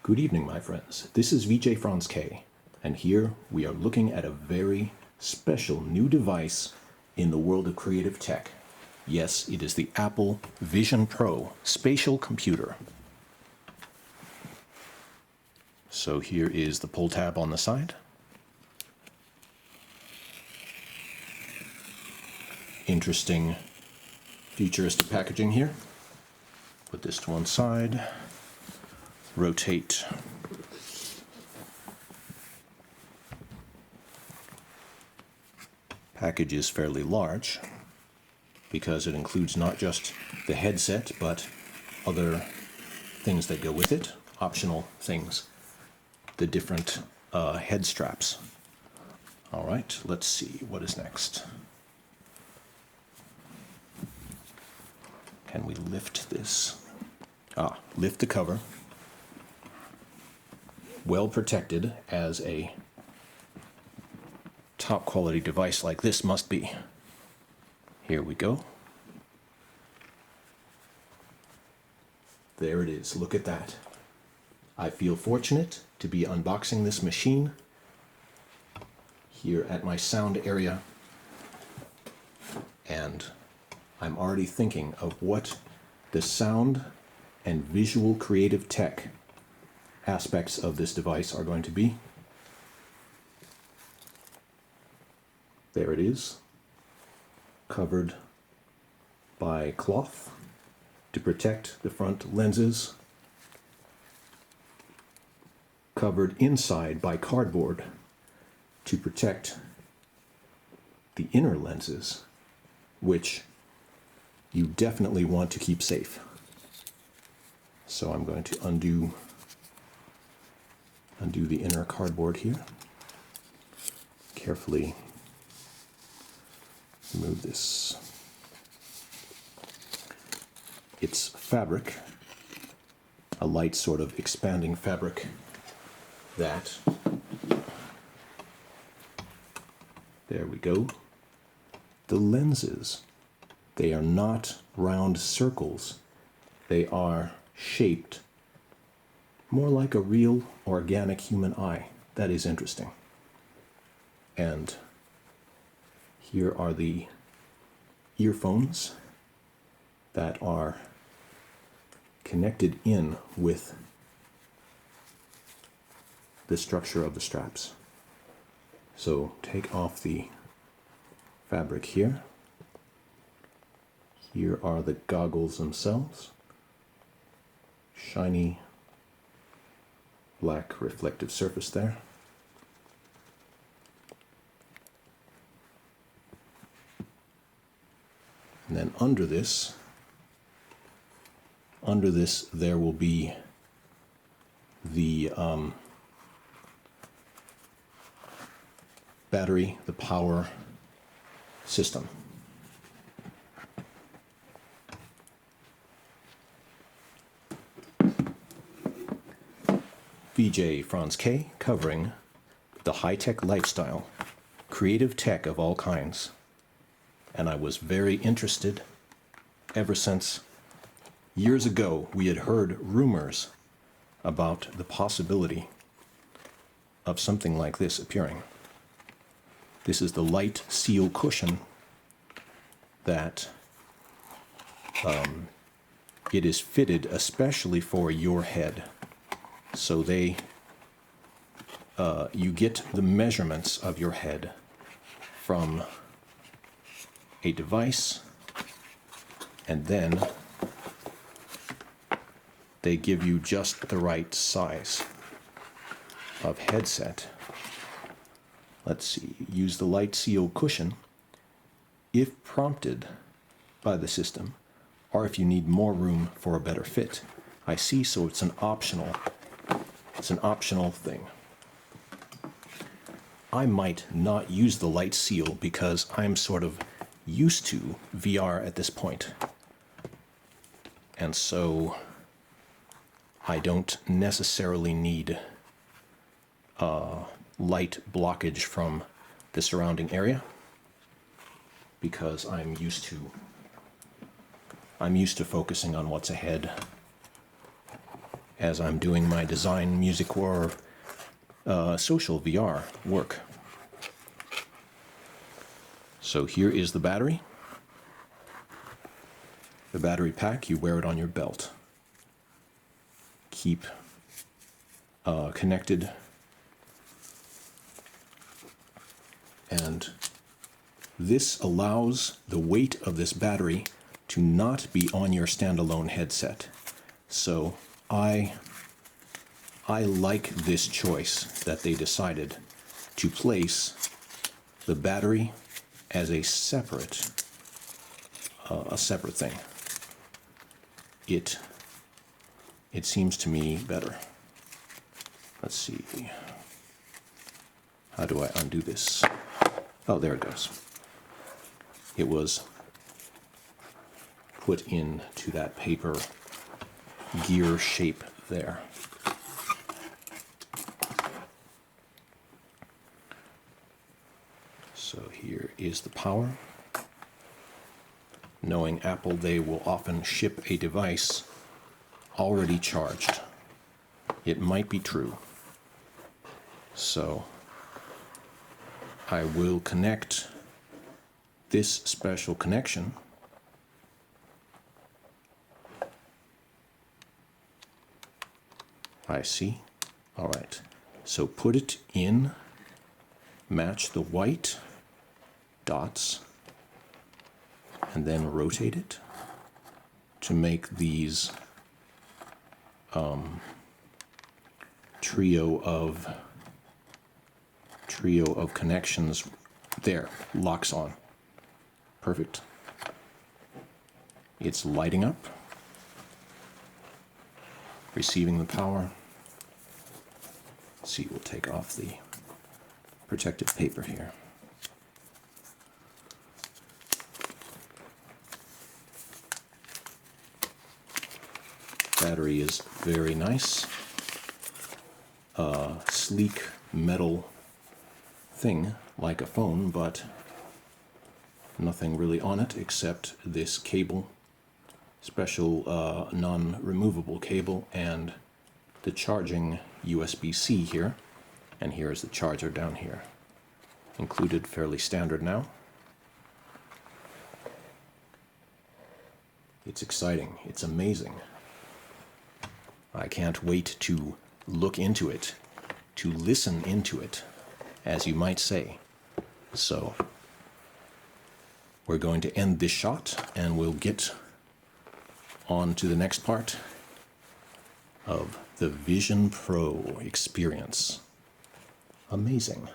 Good evening, my friends. This is VJ Franz K, and here we are looking at a very special new device in the world of creative tech. Yes, it is the Apple Vision Pro spatial computer. So here is the pull tab on the side. Interesting futuristic packaging here. Put this to one side. Rotate. Package is fairly large because it includes not just the headset but other things that go with it, optional things, the different head straps. All right, let's see what is next. Can we lift this? Lift the cover. Well protected, as a top quality device like this must be. Here we go. There it is. Look at that. I feel fortunate to be unboxing this machine here at my sound area, and I'm already thinking of what the sound and visual creative tech aspects of this device are going to be. There it is, covered by cloth to protect the front lenses, covered inside by cardboard to protect the inner lenses, which you definitely want to keep safe. So I'm going to undo the inner cardboard here. Carefully remove this. It's fabric, a light sort of expanding fabric that, there we go. The lenses, they are not round circles. They are shaped more like a real organic human eye. That is interesting. And here are the earphones that are connected in with the structure of the straps. So take off the fabric here. Here are the goggles themselves. Shiny black reflective surface there. And then under this there will be the battery, the power system. VJ Franz K, covering the high-tech lifestyle, creative tech of all kinds. And I was very interested ever since years ago we had heard rumors about the possibility of something like this appearing. This is the light seal cushion that it is fitted especially for your head. So you get the measurements of your head from a device, and then they give you just the right size of headset. Let's see, use the light seal cushion if prompted by the system, or if you need more room for a better fit. I see, so it's an optional thing. I might not use the light seal because I'm sort of used to VR at this point. And so I don't necessarily need light blockage from the surrounding area because I'm used to focusing on what's ahead as I'm doing my design, music, or social VR work. So here is the battery. The battery pack, you wear it on your belt. Keep connected, and this allows the weight of this battery to not be on your standalone headset. So I like this choice that they decided to place the battery as a separate thing. It seems to me better. Let's see. How do I undo this? Oh, there it goes. It was put into that paper gear shape there. So here is the power. Knowing Apple, they will often ship a device already charged. It might be true. So I will connect this special connection I see. All right. So put it in, match the white dots, and then rotate it to make these trio of connections. There, locks on. Perfect. It's lighting up, receiving the power. Let's see, we'll take off the protective paper here. Battery is very nice. Sleek metal thing like a phone, but nothing really on it except this cable, special non-removable cable, and the charging USB-C here, and here is the charger down here, included, fairly standard now. It's exciting, it's amazing. I can't wait to look into it, to listen into it, as you might say. So we're going to end this shot and we'll get on to the next part of the Vision Pro experience. Amazing.